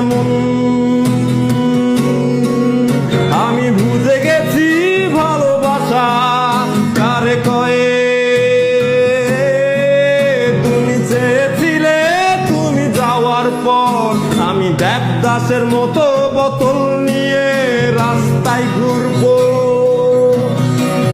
কেমন। আমি বুঝে গেছি ভালোবাসা কারে কয়ে। তুমি চেয়েছিলে তুমি যাওয়ার পর আমি দেবদাসের মতো বোতল নিয়ে